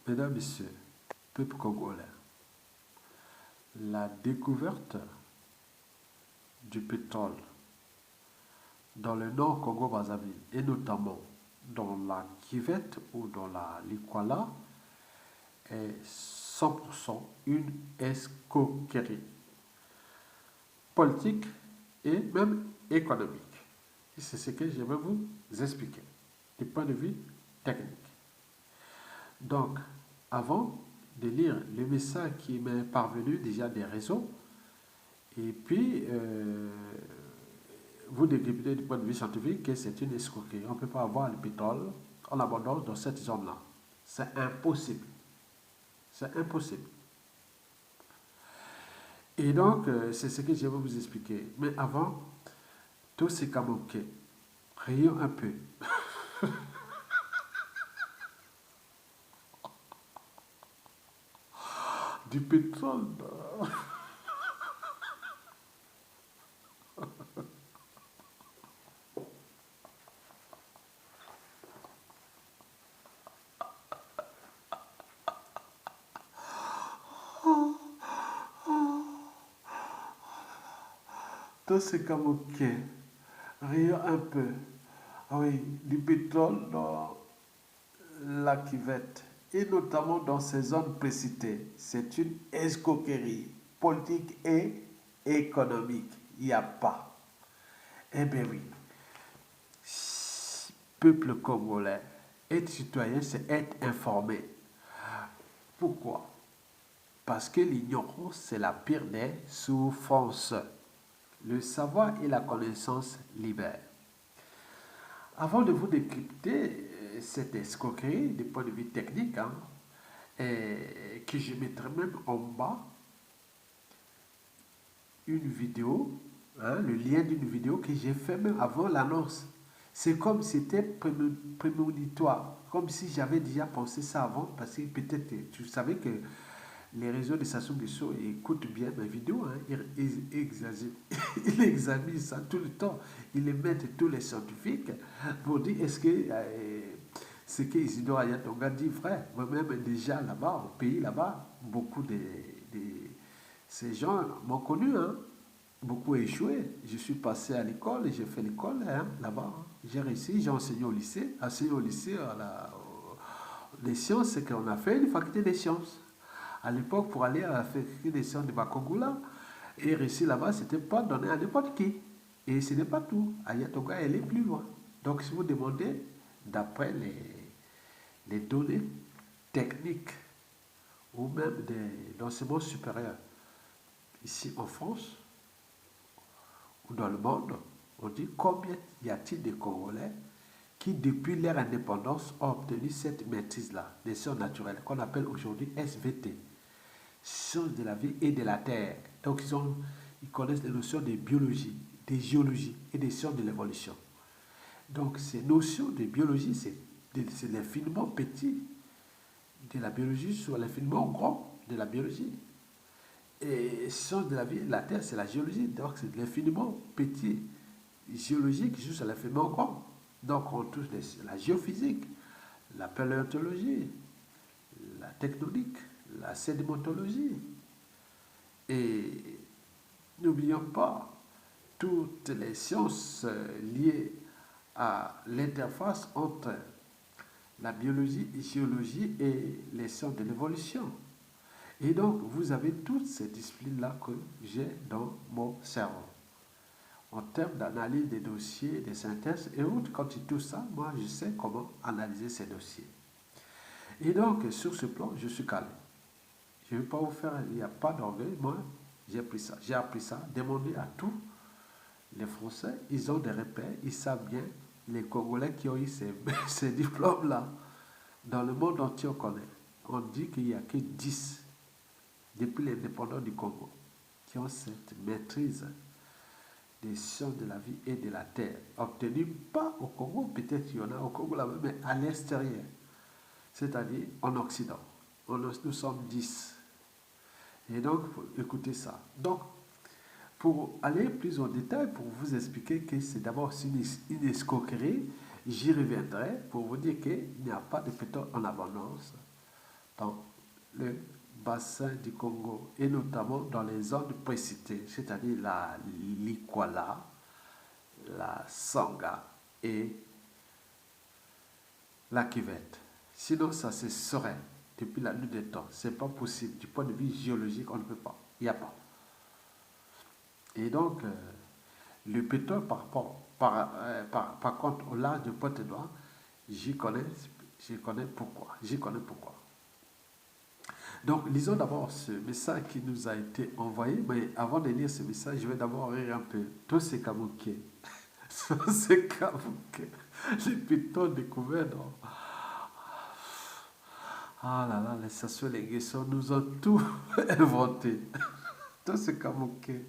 Mesdames, Messieurs, peuple congolais, la découverte du pétrole dans le nord Congo-Brazzaville et notamment dans la Kivette ou dans la Likwala est 100% une escroquerie politique et même économique. Et c'est ce que je vais vous expliquer du point de vue technique. Donc, avant de lire le message qui m'est parvenu déjà des réseaux, et puis vous décryptez du point de vue scientifique que c'est une escroquerie. On ne peut pas avoir le pétrole en abondance dans cette zone-là. C'est impossible. C'est impossible. Et donc, c'est ce que je vais vous expliquer. Mais avant, tout c'est camoqué. Rions un peu. Du pétrole. Tout c'est camoqué. Rions un peu. Ah oui, du pétrole dans la cuvette et notamment dans ces zones précitées. C'est une escroquerie politique et économique. Il n'y a pas. Eh bien oui, peuple congolais, être citoyen, c'est être informé. Pourquoi? Parce que l'ignorance, c'est la pire des souffrances. Le savoir et la connaissance libèrent. Avant de vous décrypter cette escroquerie du point de vue technique, que je mettrai même en bas une vidéo, le lien d'une vidéo que j'ai fait même avant l'annonce. C'est comme si c'était prémonitoire, comme si j'avais déjà pensé ça avant, parce que peut-être tu savais que les réseaux de Sassou Nguesso écoutent bien mes vidéos, ils examinent ça tout le temps, ils les mettent tous les scientifiques pour dire est-ce que ce que Isidore Ayatonga dit vrai. Moi-même déjà là-bas, au pays là-bas, beaucoup de ces gens m'ont connu, beaucoup échoué. Je suis passé à l'école, j'ai fait l'école là-bas. J'ai réussi, j'ai enseigné au lycée. Enseigné au lycée, les sciences, c'est qu'on a fait une faculté des sciences. À l'époque, pour aller à la faculté des sciences de Bakongoula, et réussir là-bas, c'était pas donné à n'importe qui. Et ce n'est pas tout. Ayatoga, elle est plus loin. Donc, si vous demandez, d'après les données techniques ou même des enseignements supérieurs, ici en France ou dans le monde, on dit combien y a-t-il de Congolais qui, depuis leur indépendance, ont obtenu cette maîtrise-là, des sciences naturelles, qu'on appelle aujourd'hui SVT, sciences de la vie et de la terre. Donc, ils connaissent les notions de biologie, de géologie et des sciences de l'évolution. Donc, ces notions de biologie, c'est l'infiniment petit de la biologie sur l'infiniment grand de la biologie. Et sciences de la vie et de la terre, c'est la géologie. Donc, c'est l'infiniment petit géologique jusqu'à l'infiniment grand. Donc, on touche la géophysique, la paléontologie, la tectonique, la sédimentologie. Et n'oublions pas toutes les sciences liées à l'interface entre la biologie, la géologie et les sciences de l'évolution. Et donc, vous avez toutes ces disciplines-là que j'ai dans mon cerveau. En termes d'analyse des dossiers, des synthèses et autres, quand tu touches ça, moi, je sais comment analyser ces dossiers. Et donc, sur ce plan, je suis calé. Je ne vais pas vous faire, il n'y a pas d'orgueil. Moi, j'ai appris ça. J'ai appris ça. Demandez à tous les Français, ils ont des repères, ils savent bien, les Congolais qui ont eu ces diplômes-là. Dans le monde entier, on connaît. On dit qu'il n'y a que 10 depuis l'indépendance du Congo qui ont cette maîtrise des sciences de la vie et de la terre, obtenue pas au Congo, peut-être qu'il y en a au Congo là-bas, mais à l'extérieur, c'est-à-dire en Occident. Nous sommes 10. Et donc, écoutez ça. Donc, pour aller plus en détail, pour vous expliquer que c'est d'abord une escroquerie, j'y reviendrai pour vous dire qu'il n'y a pas de pétrole en abondance dans le bassin du Congo et notamment dans les zones précitées, c'est-à-dire la Likwala, la Sanga et la Kivette. Sinon, ça se saurait depuis la nuit des temps. C'est pas possible. Du point de vue géologique, on ne peut pas. Il n'y a pas. Et donc, le pétrole, par contre, au large de Pointe-Noire, j'y connais pourquoi. J'y connais pourquoi. Donc, lisons d'abord ce message qui nous a été envoyé. Mais avant de lire ce message, je vais d'abord rire un peu. Tous ces Kabuki, tous ces Kabuki, les pétrole découverts dans... Ah là là, les stations, les guessons nous ont tout inventé. Tous ces Kabuki.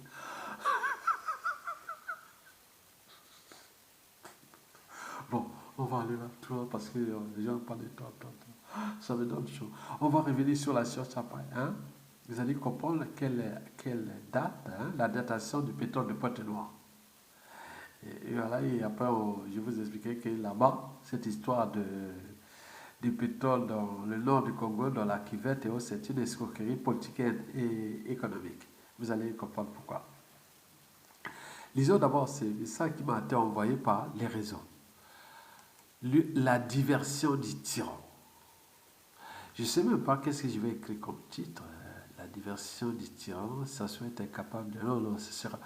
Bon, on va aller là, tout là, parce que les gens parlent de temps. Ça me donne chaud. On va revenir sur la science après. Hein? Vous allez comprendre quelle date, hein, la datation du pétrole de Pointe-Noire. Et voilà, et après, je vous expliquerai que là-bas, cette histoire du pétrole dans le nord du Congo, dans la Kivette et autres, c'est une escroquerie politique et économique. Vous allez comprendre pourquoi. Lisons d'abord ça qui m'a été envoyé par les réseaux. La diversion du tyran. Je ne sais même pas qu'est-ce que je vais écrire comme titre. La diversion du tyran, ça soit incapable de... Non, ce sera...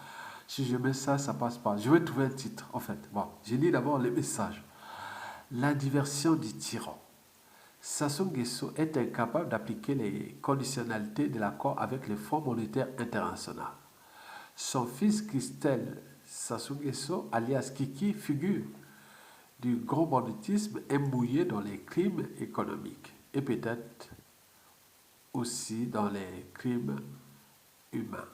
Si je mets ça, ça passe pas. Je vais trouver un titre, en fait. Bon, je lis d'abord les messages. La diversion du tyran. Sassou Nguesso est incapable d'appliquer les conditionnalités de l'accord avec le Fonds monétaire international. Son fils Christelle Sassou Nguesso, alias Kiki, figure du grand banditisme embouillé dans les crimes économiques et peut-être aussi dans les crimes humains.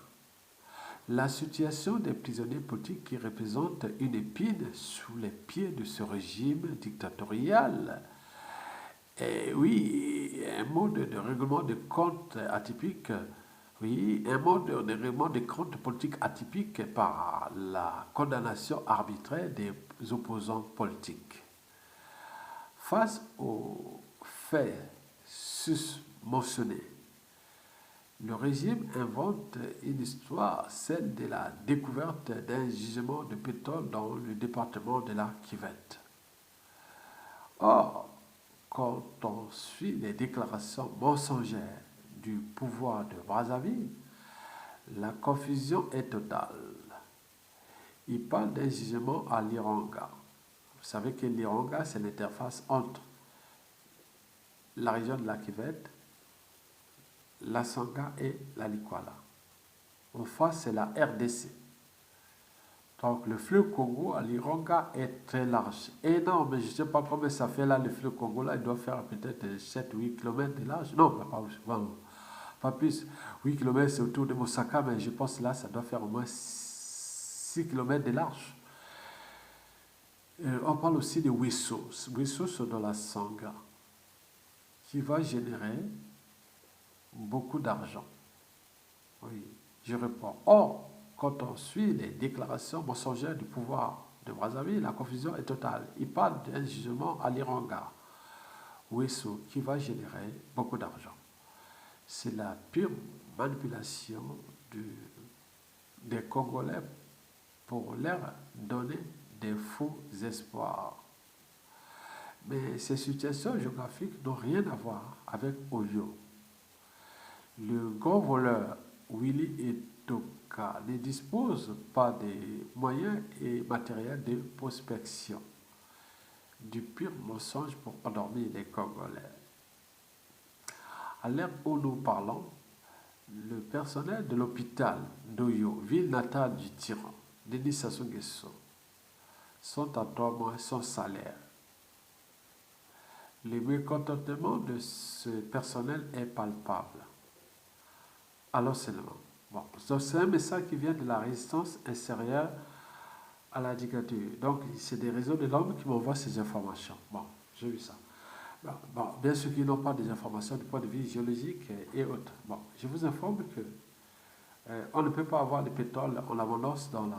La situation des prisonniers politiques qui représentent une épine sous les pieds de ce régime dictatorial. Et oui, un mode de règlement de comptes atypique, oui, un mode de règlement de comptes politiques atypique par la condamnation arbitraire des opposants politiques. Face aux faits susmentionnés, le régime invente une histoire, celle de la découverte d'un gisement de pétrole dans le département de la Kivette. Or, quand on suit les déclarations mensongères du pouvoir de Brazzaville, la confusion est totale. Il parle d'un gisement à l'Iranga. Vous savez que l'Iranga, c'est l'interface entre la région de la Kivette, la Sanga et la Likwala. En face, c'est la RDC. Donc, le fleuve Congo à l'Iranga est très large. Énorme, mais je ne sais pas combien ça fait là, le fleuve Congo. Là, il doit faire peut-être 7-8 km de large. Non, pas plus. 8 km, c'est autour de Mosaka, mais je pense là, ça doit faire au moins 6 km de large. On parle aussi de Wessos. Wessos, c'est dans la Sanga, qui va générer beaucoup d'argent. Oui, je réponds. Or, quand on suit les déclarations mensongères du pouvoir de Brazzaville, la confusion est totale. Il parle d'un jugement à l'Iranga, Wesso, qui va générer beaucoup d'argent. C'est la pure manipulation des Congolais pour leur donner des faux espoirs. Mais ces situations géographiques n'ont rien à voir avec Oyo. Le grand voleur Willy Etoka ne dispose pas des moyens et matériels de prospection. Du pur mensonge pour endormir les Congolais. À l'heure où nous parlons, le personnel de l'hôpital d'Oyo, ville natale du tyran, Denis Sassou Nguesso, sont à 3 mois sans salaire. Le mécontentement de ce personnel est palpable. Alors seulement. Bon, c'est un message qui vient de la résistance extérieure à la dictature. Donc, c'est des réseaux de l'homme qui m'envoient ces informations. Bon, j'ai vu ça. Bon, bien sûr qu'ils n'ont pas des informations du point de vue géologique et autres. Bon, je vous informe que on ne peut pas avoir de pétrole en abondance dans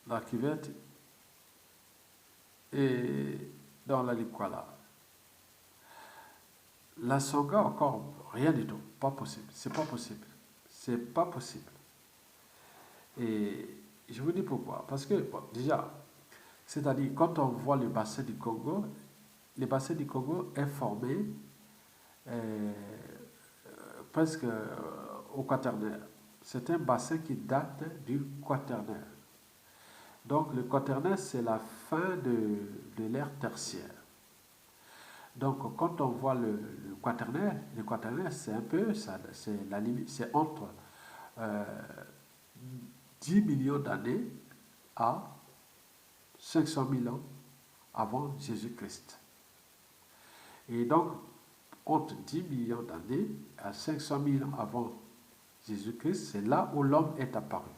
la cuvette et dans la Likwala. La Songa, encore rien du tout. Pas possible. C'est pas possible. C'est pas possible. Et je vous dis pourquoi. Parce que, bon, déjà, c'est-à-dire, quand on voit le bassin du Congo est formé euh, presque au quaternaire. C'est un bassin qui date du quaternaire. Donc, le quaternaire, c'est la fin de l'ère tertiaire. Donc, quand on voit le quaternaire, c'est un peu, ça, c'est la limite, c'est entre euh, 10 millions d'années à 500 000 ans avant Jésus-Christ. Et donc, entre 10 millions d'années à 500 000 ans avant Jésus-Christ, c'est là où l'homme est apparu.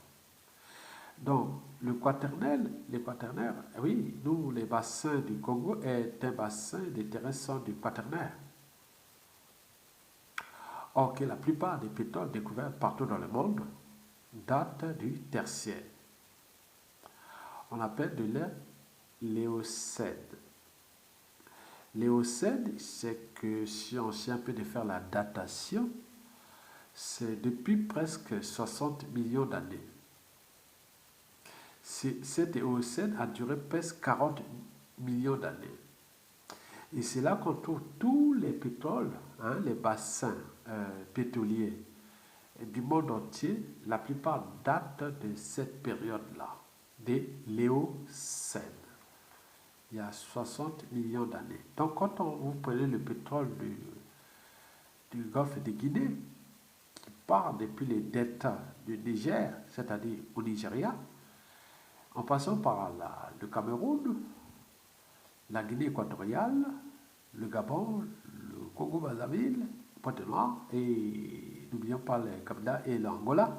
Donc, le quaternaire, oui, nous, les bassins du Congo est un bassin des terrains sont du quaternaire. Or que la plupart des pétroles découverts partout dans le monde datent du tertiaire. On appelle de l'ère l'éocène. L'éocène, c'est que si on sait un peu de faire la datation, c'est depuis presque 60 millions d'années. Cet éocène a duré presque 40 millions d'années. Et c'est là qu'on trouve tous les pétroles, hein, les bassins pétroliers du monde entier. La plupart datent de cette période-là, de l'éocène. Il y a 60 millions d'années. Donc quand vous prenez le pétrole du golfe de Guinée, qui part depuis les deltas du Niger, c'est-à-dire au Nigeria, en passant par le Cameroun, la Guinée équatoriale, le Gabon, le Congo-Brazzaville, Pointe-Noire, et n'oublions pas le Canada et l'Angola,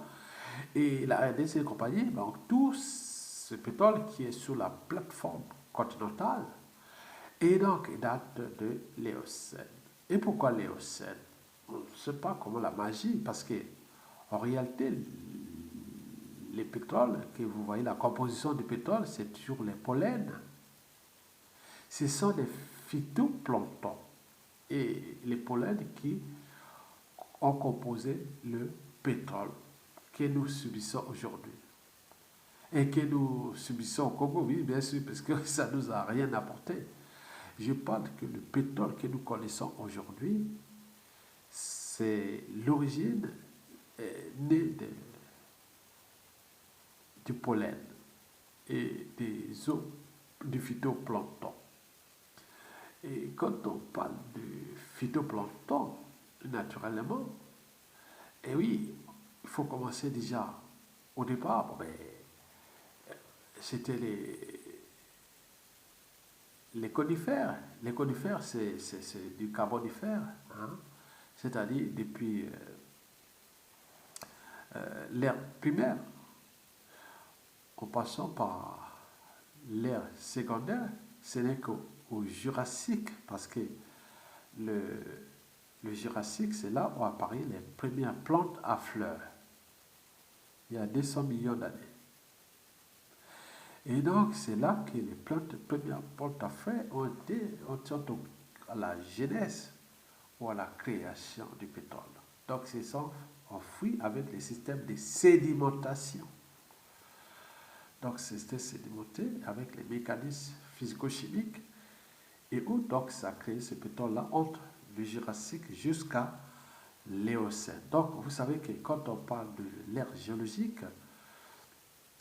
et la RDC et compagnie, donc tout ce pétrole qui est sur la plateforme continentale, et donc date de l'Éocène. Et pourquoi l'Éocène? On ne sait pas comment la magie, parce que en réalité, les pétroles, que vous voyez la composition du pétrole, c'est toujours les pollens. Ce sont des phytoplanctons et les pollens qui ont composé le pétrole que nous subissons aujourd'hui. Et que nous subissons au Congo, oui, bien sûr, parce que ça ne nous a rien apporté. Je parle que le pétrole que nous connaissons aujourd'hui, c'est l'origine née du pollen et des eaux du phytoplancton. Et quand on parle du phytoplancton, naturellement, et oui, il faut commencer déjà au départ. Bon, ben, c'était les conifères. Les conifères, c'est du carbonifère, hein, c'est-à-dire depuis l'ère primaire, en passant par l'ère secondaire, ce n'est qu'au Jurassique, parce que le Jurassique, c'est là où apparaissent les premières plantes à fleurs, il y a 200 millions d'années. Et donc, c'est là que les premières plantes à fleurs ont été à la genèse ou à la création du pétrole. Donc, c'est ça enfoui avec les systèmes de sédimentation. Donc, c'était sédimenté avec les mécanismes physico-chimiques et où donc ça a créé ce pétrole-là entre le Jurassique jusqu'à l'Éocène. Donc, vous savez que quand on parle de l'ère géologique,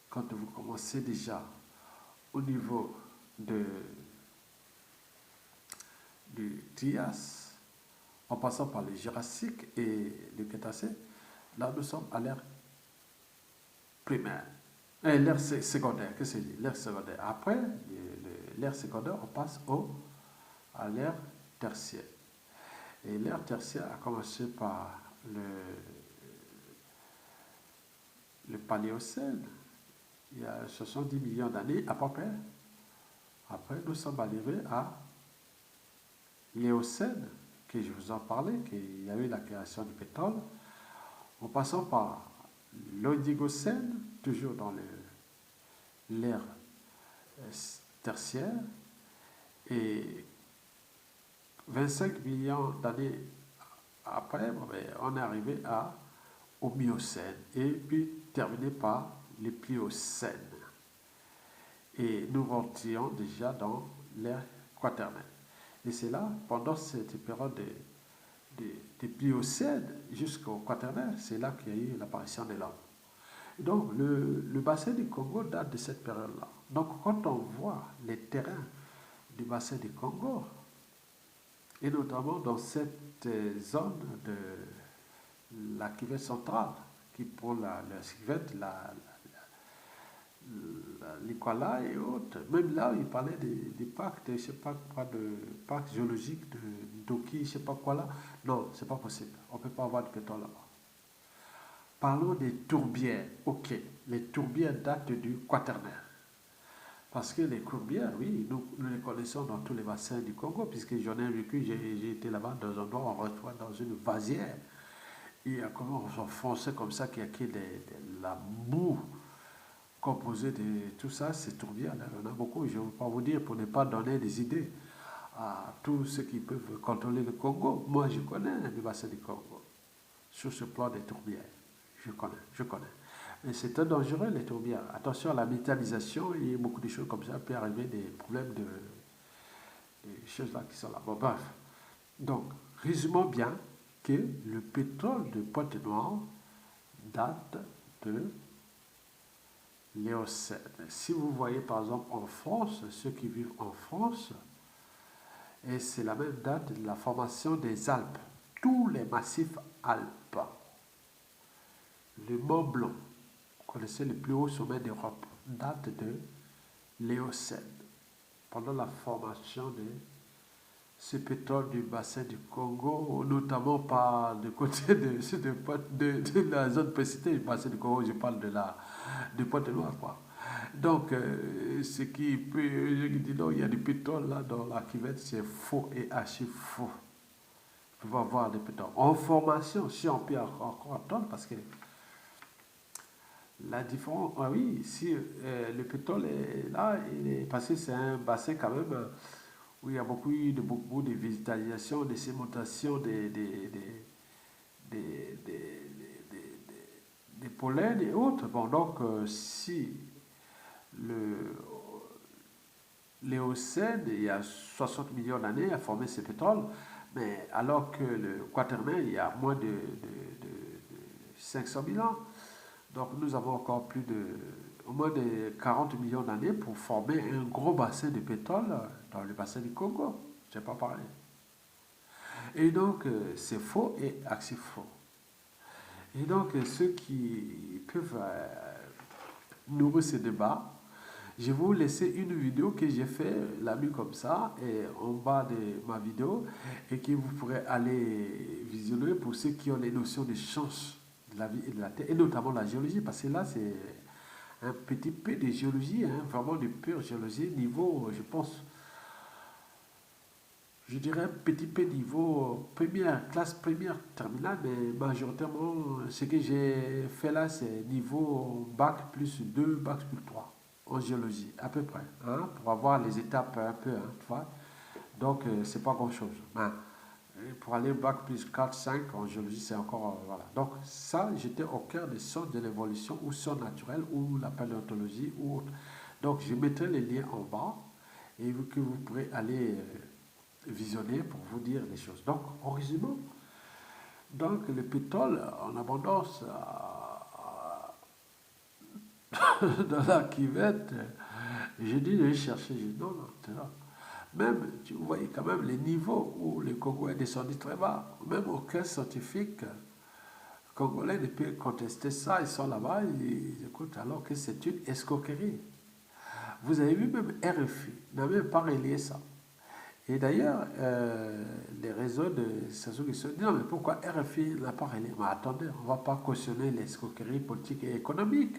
quand vous commencez déjà au niveau du Trias, en passant par le Jurassique et le Crétacé, là nous sommes à l'ère primaire. L'ère secondaire, qu'est-ce que c'est l'ère secondaire? Après l'ère secondaire, on passe à l'ère tertiaire. Et l'ère tertiaire a commencé par le Paléocène, il y a 70 millions d'années à peu près. Après, nous sommes arrivés à l'Éocène, que je vous en parlais, qu'il y a eu la création du pétrole, en passant par l'Oligocène, toujours dans l'ère tertiaire, Et 25 millions d'années après, bon, ben, on est arrivé au Miocène et puis terminé par le Pliocène. Et nous rentrions déjà dans l'ère quaternaire. Et c'est là, pendant cette période de Pliocène jusqu'au quaternaire, c'est là qu'il y a eu l'apparition de l'homme. Donc le bassin du Congo date de cette période-là. Donc quand on voit les terrains du bassin du Congo, et notamment dans cette zone de la cuvette centrale, qui prend la cuvette, l'Ikwala et autres. Même là, il parlait des parcs, je ne sais pas quoi, de parcs géologiques, de Doki, je ne sais pas quoi là. Non, c'est pas possible. On ne peut pas avoir de pétrole là-bas. Parlons des tourbières. Ok, les tourbières datent du quaternaire. Parce que les tourbières, oui, nous les connaissons dans tous les bassins du Congo, puisque j'en ai vécu, j'ai été là-bas dans un endroit, on retrouve dans une vasière. Et comment on s'enfonçait comme ça, qu'il y a la boue composée de tout ça, ces tourbières. Là, il y en a beaucoup, je ne vais pas vous dire pour ne pas donner des idées à tous ceux qui peuvent contrôler le Congo. Moi, je connais le bassin du Congo, sur ce plan des tourbières. Je connais. Mais c'est très dangereux, les tourbières. Attention à la méthanisation et beaucoup de choses comme ça, peut arriver des problèmes des choses là qui sont là. Bon, bref. Donc, résumons bien que le pétrole de Pointe-Noire date de l'Éocène. Si vous voyez par exemple en France, ceux qui vivent en France, et c'est la même date de la formation des Alpes. Tous les massifs alpes. Le Mont Blanc, vous connaissez le plus haut sommet d'Europe, date de l'Éocène. Pendant la formation de ce pétrole du bassin du Congo, notamment par du côté de la zone précitée du bassin du Congo, je parle de Pointe-Noire, quoi. Donc, ce qui peut, je dis non, il y a du pétrole là dans la cuvette, c'est faux et archi faux. Vous pouvez avoir des pétroles. En formation, si on peut encore entendre, parce que la différence, ah oui, si le pétrole est là, parce que c'est un bassin quand même où il y a beaucoup de végétalisation, de sémentation, des pollens et autres. Bon, donc, si l'Éocène, il y a 60 millions d'années, a formé ce pétrole, mais alors que le Quaternaire, il y a moins de 500 000 ans. Donc, nous avons encore au moins de 40 millions d'années pour former un gros bassin de pétrole dans le bassin du Congo. Je n'ai pas parlé. Et donc, c'est faux et archi faux. Et donc, ceux qui peuvent nourrir ce débat, je vais vous laisser une vidéo que j'ai fait la nuit comme ça, et en bas de ma vidéo, et que vous pourrez aller visionner pour ceux qui ont les notions de sciences de la vie et de la Terre, et notamment la géologie, parce que là, c'est un petit peu de géologie, hein, vraiment de pure géologie, niveau, je pense, je dirais un petit peu niveau première, classe première terminale, mais majoritairement, ce que j'ai fait là, c'est niveau bac plus 2, bac plus 3 en géologie, à peu près, hein, pour avoir les étapes un peu, hein, tu vois. Donc, c'est pas grand-chose. Hein. Pour aller bac plus 4, 5 en géologie, c'est encore, voilà. Donc, ça, j'étais au cœur des sciences de l'évolution, ou sciences naturelles, ou la paléontologie, ou autre. Donc, je mettrai les liens en bas, et que vous pourrez aller visionner pour vous dire les choses. Donc, en résumé, donc, le pétrole en abondance dans la cuvette, j'ai dit de chercher, j'ai dit non, non, c'est là. Même, tu voyez quand même les niveaux où le Congo est descendu très bas. Même aucun scientifique congolais ne peut contester ça. Ils sont là-bas, ils écoutent alors que c'est une escroquerie. Vous avez vu, même RFI n'a même pas relié ça. Et d'ailleurs, les réseaux de stations qui se disent non, mais pourquoi RFI n'a pas relié? Mais attendez, on ne va pas cautionner l'escroquerie politique et économique,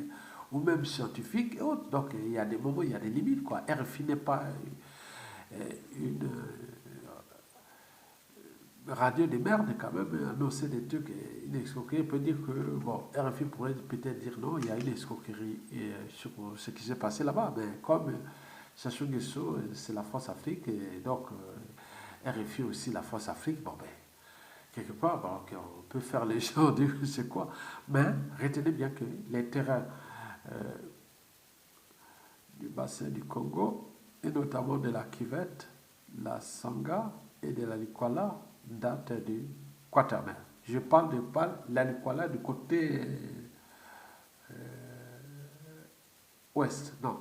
ou même scientifique et autres. Donc, il y a des moments, il y a des limites, quoi. RFI n'est pas une radio de merde quand même, annoncer des trucs, une escroquerie, peut dire que, bon, RFI pourrait peut-être dire non, il y a une escroquerie sur ce qui s'est passé là-bas, mais comme Sassou Nguesso, c'est la France Afrique, et donc RFI aussi la France Afrique. Bon, ben, quelque part, bon, ok, on peut faire les gens dire c'est quoi, mais retenez bien que les terrains du bassin du Congo, et notamment de la Kivette, la Sangha et de la Likwala, datent du Quaternaire. Je parle de la Likwala du côté ouest. Non,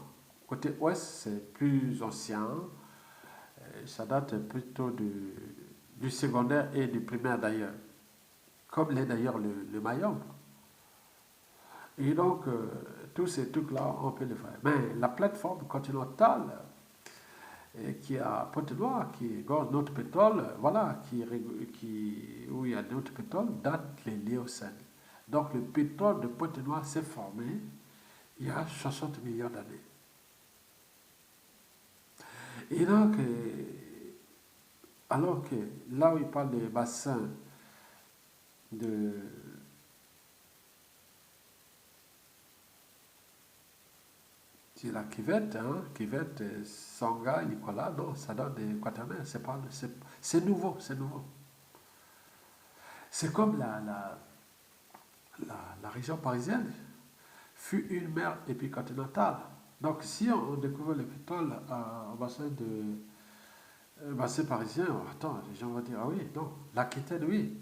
côté ouest, c'est plus ancien. Ça date plutôt du secondaire et du primaire d'ailleurs, comme l'est d'ailleurs le Mayombe. Et donc, tous ces trucs-là, on peut les faire. Mais la plateforme continentale qui est à Pointe-Noire, qui égorge notre pétrole, voilà, où il y a notre pétrole, date les Léocènes. Donc, le pétrole de Pointe-Noire s'est formé il y a 60 millions d'années. Et donc, alors que là où il parle des bassins de la Kivette, Kivette, Sangha, Nicolas, non, ça donne des quaternaires, c'est nouveau, c'est nouveau. C'est comme la région parisienne fut une mer épicontinentale. Donc si on découvre le pétrole au bassin parisien, attends, les gens vont dire, ah oui, non, l'Aquitaine, oui.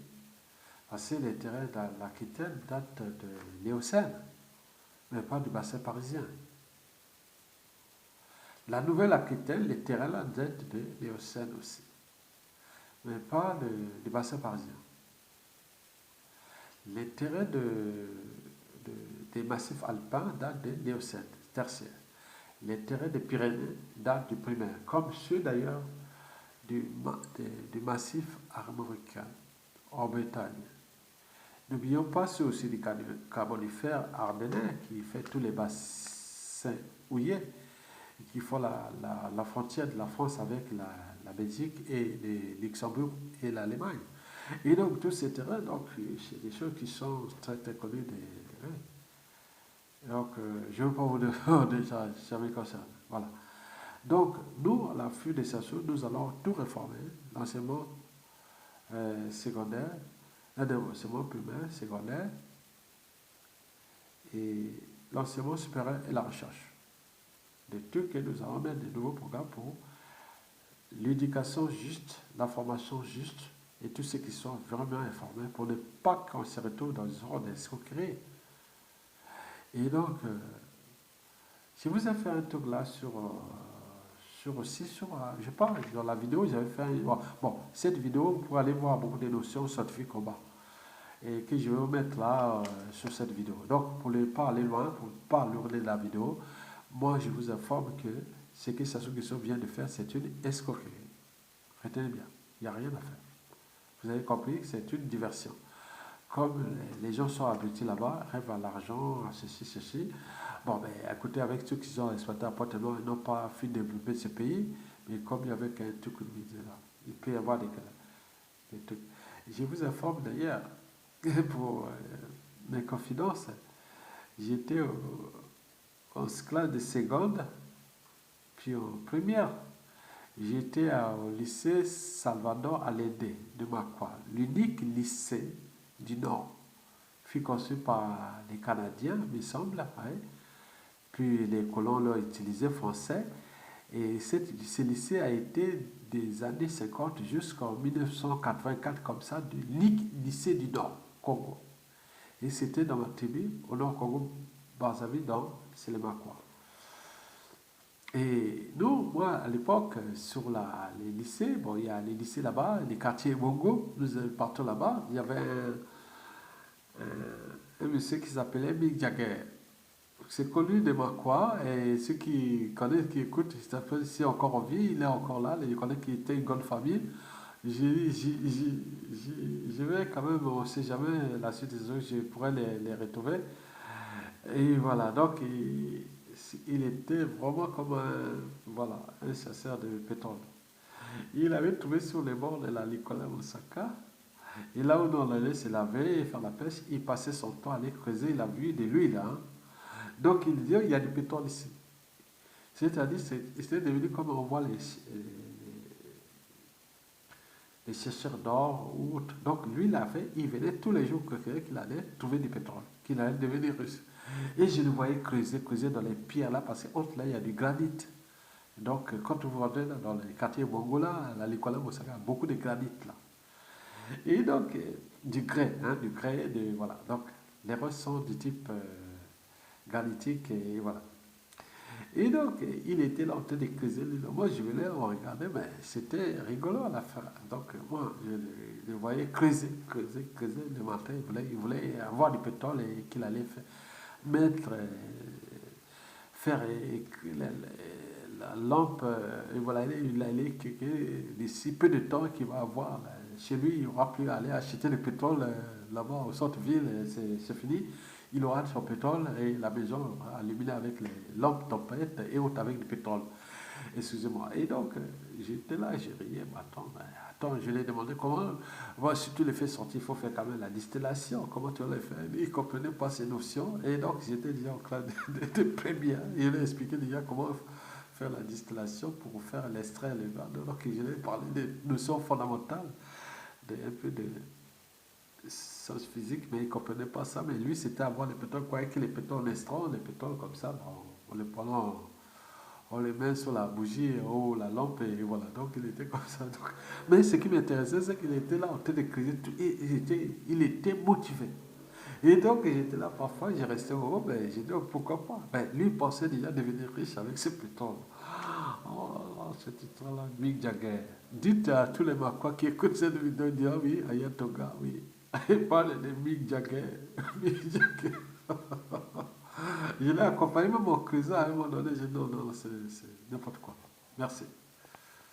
Parce que les terrains de l'Aquitaine datent de l'Éocène, mais pas du bassin parisien. La Nouvelle-Aquitaine, les terrains là datent de l'Éocène aussi, mais pas du bassin parisien. Les terrains des massifs alpins datent de l'Éocène tertiaire. Les terrains des Pyrénées datent du primaire, comme ceux d'ailleurs du massif armoricain en Bretagne. N'oublions pas ceux aussi du carbonifère ardennais qui fait tous les bassins houillers qui font la frontière de la France avec la Belgique et le Luxembourg et l'Allemagne. Et donc tous ces terrains, donc c'est des choses qui sont très très connues donc je ne veux pas vous dire déjà, ça me concerne. Voilà. Donc nous, à l'affût des SASO, nous allons tout réformer, l'enseignement secondaire, l'enseignement primaire, secondaire, et l'enseignement supérieur et la recherche. Des trucs que nous allons mettre de nouveaux programmes pour l'éducation juste, la formation juste, et tous ceux qui sont vraiment informés pour ne pas qu'on se retrouve dans une zone d'escroquerie. Et donc, je vous ai fait un truc là je parle dans la vidéo, j'avais fait bon, cette vidéo, vous pouvez aller voir beaucoup de notions scientifiques au bas, et que je vais vous mettre là sur cette vidéo. Donc, pour ne pas aller loin, pour ne pas lourder la vidéo, moi, je vous informe que ce que Sassou Nguesso vient de faire, c'est une escroquerie. Retenez bien, il n'y a rien à faire. Vous avez compris que c'est une diversion. Comme les gens sont habités là-bas, rêvent à l'argent, à ceci. Bon, ben, écoutez, avec ceux qui sont exploités à Pointe-Noire, ils n'ont pas pu développer ce pays, mais comme il y avait un truc là, il peut y avoir des trucs. Je vous informe d'ailleurs, pour mes confidences, j'étais en classe de seconde, puis en première. J'étais au lycée Salvador Allende de Makwa, l'unique lycée du Nord. Fut conçu par les Canadiens, il me semble. Hein. Puis les colons l'ont utilisé français. Et ce lycée a été des années 50 jusqu'en 1984, comme ça, du lycée du Nord, Congo. Et c'était dans ma tribu, au Nord Congo, Brazzaville, dans le Makwa. Et nous, moi, à l'époque, sur les lycées, bon, il y a les lycées là-bas, les quartiers Bongo, nous partons là-bas. Il y avait un monsieur qui s'appelait Mick Jagger. C'est connu de Makwa, et ceux qui connaissent, qui écoutent, si encore en vie, il est encore là, il connaît qu'il était une grande famille. Je vais quand même, on ne sait jamais la suite des autres, je pourrais les retrouver. Et voilà, donc il était vraiment comme un chasseur de pétrole. Il avait trouvé sur les bords de la Nicolas Moussaka. Et là où on allait se laver et faire la pêche, il passait son temps à aller creuser. Il a vu de l'huile. Hein. Donc il dit, il y a du pétrole ici. C'est-à-dire, c'était devenu comme on voit les chercheurs d'or ou autres. Donc lui, il a fait, il venait tous les jours qu'il allait trouver du pétrole, qu'il allait devenir russe. Et je le voyais creuser, creuser dans les pierres là, parce qu'entre là, il y a du granit. Donc, quand vous rentrez dans les quartiers mongola, la Likola Moussaka, il y a beaucoup de granit là. Et donc, du grès, voilà. Donc, les Russes sont du type granitique et voilà. Et donc, il était là en train de creuser l'île. Moi, je venais le regarder, mais c'était rigolo à la fin. Donc, moi, je le voyais creuser, creuser, creuser le matin. Il voulait avoir du pétrole et qu'il allait mettre, faire la lampe. Et voilà, il allait, d'ici peu de temps qu'il va avoir, chez lui, il n'aura plus à aller acheter le pétrole là-bas au centre-ville, c'est fini. Il aura son pétrole et la maison illuminée avec les lampes tempêtes et autres avec du pétrole. Excusez-moi. Et donc, j'étais là, j'ai riais, attends, je lui ai demandé comment, bon, si tu le fais sortir, il faut faire quand même la distillation. Comment tu vas le faire? Il ne comprenait pas ces notions. Et donc, j'étais déjà en train de prévenir. Il lui a expliqué déjà comment faire la distillation pour faire l'extrait, le vin. Donc, je lui ai parlé des notions fondamentales, un peu de sciences physiques, mais il ne comprenait pas ça. Mais lui, c'était avoir les pétrole, croyait que les pétroles extra, les pétroles comme ça, bon, on les prenant, on les met sur la bougie ou la lampe et voilà. Donc il était comme ça. Donc. Mais ce qui m'intéressait, c'est qu'il était là en train de creuser tout et il était motivé. Et donc j'étais là parfois, j'ai resté au haut, mais j'ai dit oh, pourquoi pas. Ben, lui il pensait déjà devenir riche avec ce pétrole. Oh là là, cette histoire-là, Mick Jagger. Dites à tous les Maquas qui écoutent cette vidéo, disent ah oui, Ayatoga, oui. Il parle de Mick Jagger. Mick Jagger. Je l'ai accompagné même en creusant à un moment donné. J'ai dit non, non, c'est n'importe quoi. Merci.